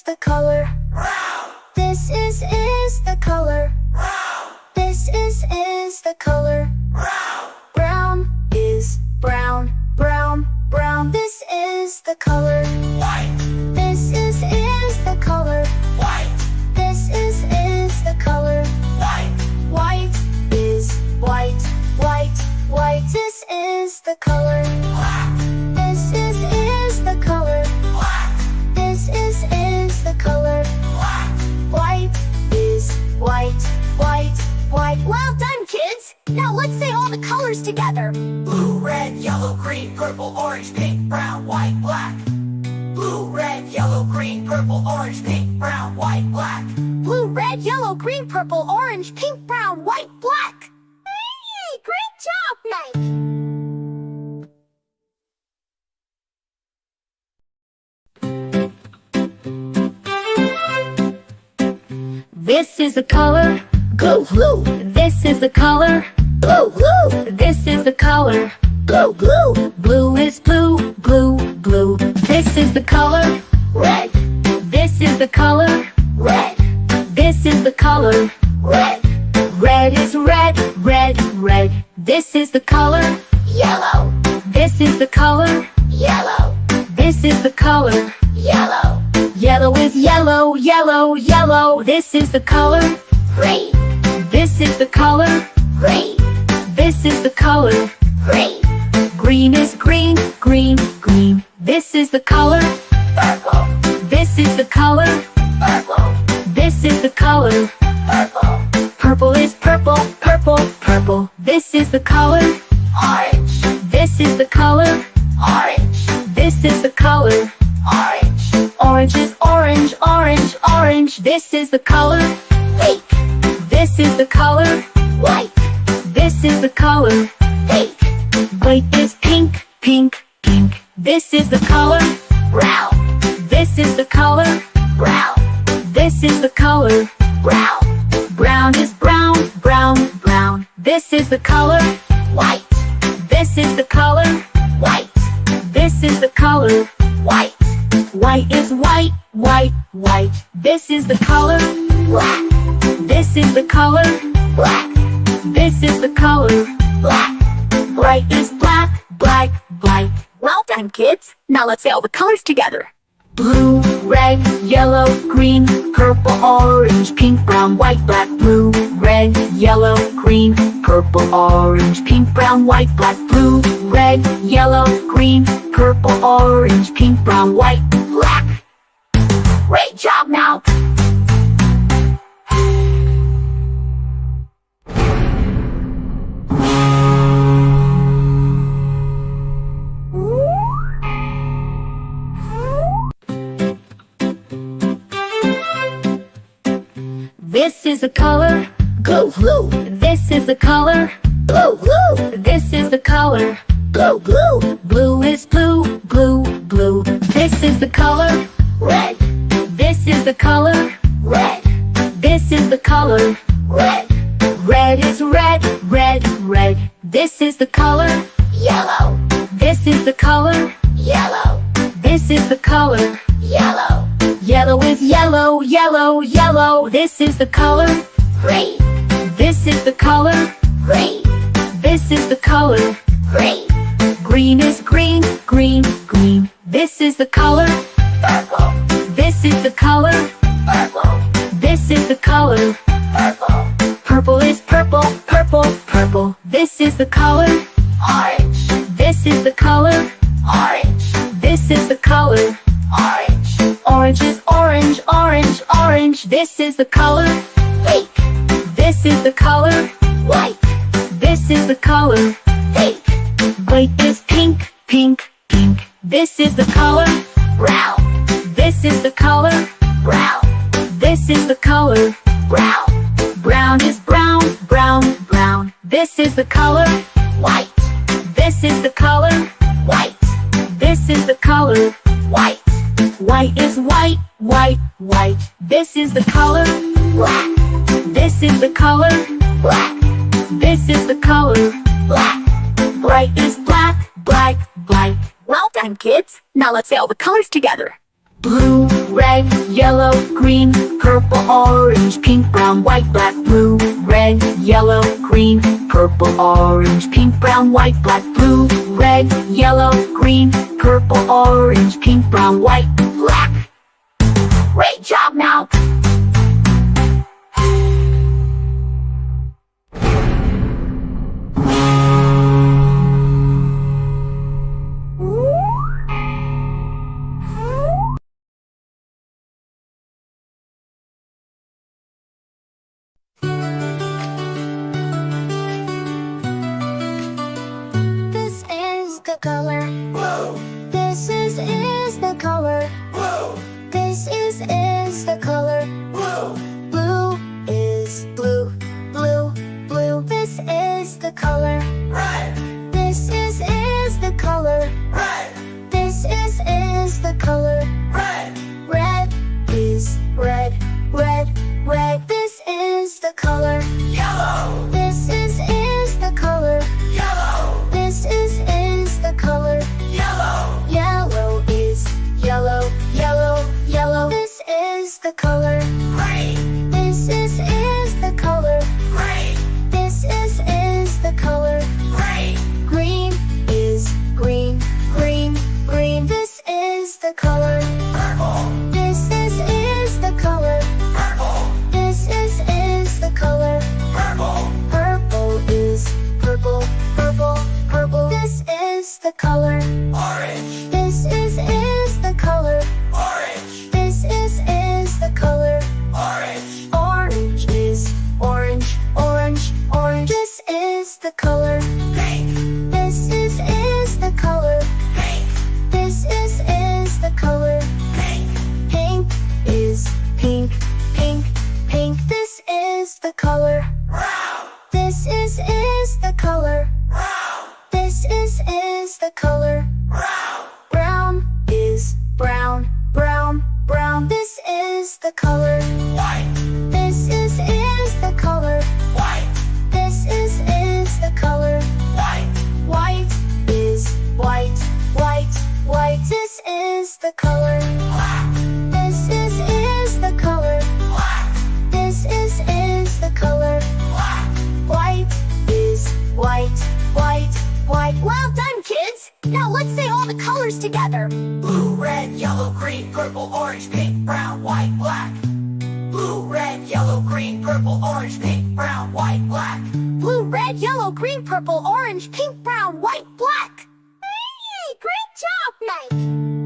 the color. This is the color. This is the color. Brown is brown, brown, brown. This is the color. White, This is the color. white, This is the color. white, White is white, white, white. This is the color. black, This is the color. black, This is the color. black. White is white, white, white. Well done, kids! Now let's say all the colors together. Blue, red, yellow, green, purple, orange, pink, brown, white, black. Blue, red, yellow, green, purple, orange, pink, brown, white, black. Blue, red, yellow, green, purple, orange, pink, brown, white, black. Hey, great job, Mike! This is the color. Blue, blue, This is the color. blue, blue, This is the color. blue, blue. Blue is blue, blue, blue. This is the color. Red, This is the color. red, This is the color. red. Red is red, red, red. This is the color. Yellow, This is the color. yellow, This is the color. yellow. Yellow is yellow, yellow, yellow. This is the color. Green, This is the color. green, This is the color. green. Green is green, green, green. This is the color. Purple, This is the color. purple, This is the color. purple. Purple is purple, purple, purple. This is the color. Orange, This is the color. orange, This is the color. orange. Orange is orange, orange, orange. This is the color. Pink, This is the color. white, This is the color. pink. White is pink, pink, pink. This is the color. Brown, This is the color. brown, This is the color. brown. Brown is brown, brown, brown. This is the color. White, This is the color. white, This is the color. white. White is white, white, white. This is the color. Black, This is the color. black, This is the color. black. Bright is black, black, black. Well done, kids. Now let's say all the colors together. Blue, red, yellow, green, purple, orange, pink, brown, white, black. Blue, red, yellow, green, purple, orange, pink, brown, white, black. Blue, red, yellow, green, purple, orange, pink, brown, white, black. Great job now. This is the color. Blue, blue, This is the color. blue, blue, This is the color. blue, blue. Blue is blue, blue, blue. This is the color. Red, This is the color. red, This is the color. red. Red is red, red, red. This is the color. Yellow, This is the color. yellow, This is the color. yellow. Yellow is yellow, yellow, yellow. This is the color. Green, This is the color. green, This is the color. green. Green is green, green, green. This is the color. Purple, This is the color. purple, This is the color. purple. Purple is purple, purple, purple. This is the color. Orange, This is the color. orange, This is the color. orange. Orange is orange, orange, orange. This is the color. Pink, This is the color. white, This is the color. pink. White is pink, pink, pink. This is the color. Brown, This is the color. brown, This is the color. brown. Brown is brown, brown, brown. This is the color. White, This is the color. white, This is the color. white. White is white, white, white. This is the color. Black, This is the color. black, This is the color. black. Bright is black, black, black. Well done, kids. Now let's say all the colors together. Blue, red, yellow, green, purple, orange, pink, brown, white, black. Blue, red, yellow, green, purple, orange, pink, brown, white, black. Blue, red, yellow, green, purple, orange, pink, brown, white, black. Great job now! This is the color. Blue, This is the color. blue, This is the color. blue, Blue is blue, blue, blue. This is the color. red, This is the color. red, This is the color. red, Red is red, red, red. This is the color. yellow, This is the color. yellow, This is the color. yellow, Yellow is yellow, yellow, yellow. This is the color. green, This is the color. green, This is the color. green, Green is green, green, green. This is the color. purple, This is the color. purple, This is the color. purple, Purple is purple, purple, purple. This is the color. orange, This is the color. orange, This is the color. orange, Orange is orange, orange, orange. This is the color. pink, This is the color. pink, This is the color. pink, Pink is pink, pink, pink. This is the color. brown, This is the color. brown, This is the color. brown, Brown is brown, brown, brown. This is the color. white, This is the color. white, This is the color. white, White is white, white, white. This is the color. black, This is the color. black, This is the color. black, White is white, white, white. Well done, kids! Now let's say all the colors together. blue, red, yellow, green, purple, orange, pink, brown, white, black. Blue, red, yellow, green, purple, orange, pink, brown, white, black. Blue, red, yellow, green, purple, orange, pink, brown, white, black. Hey, great job, Mike!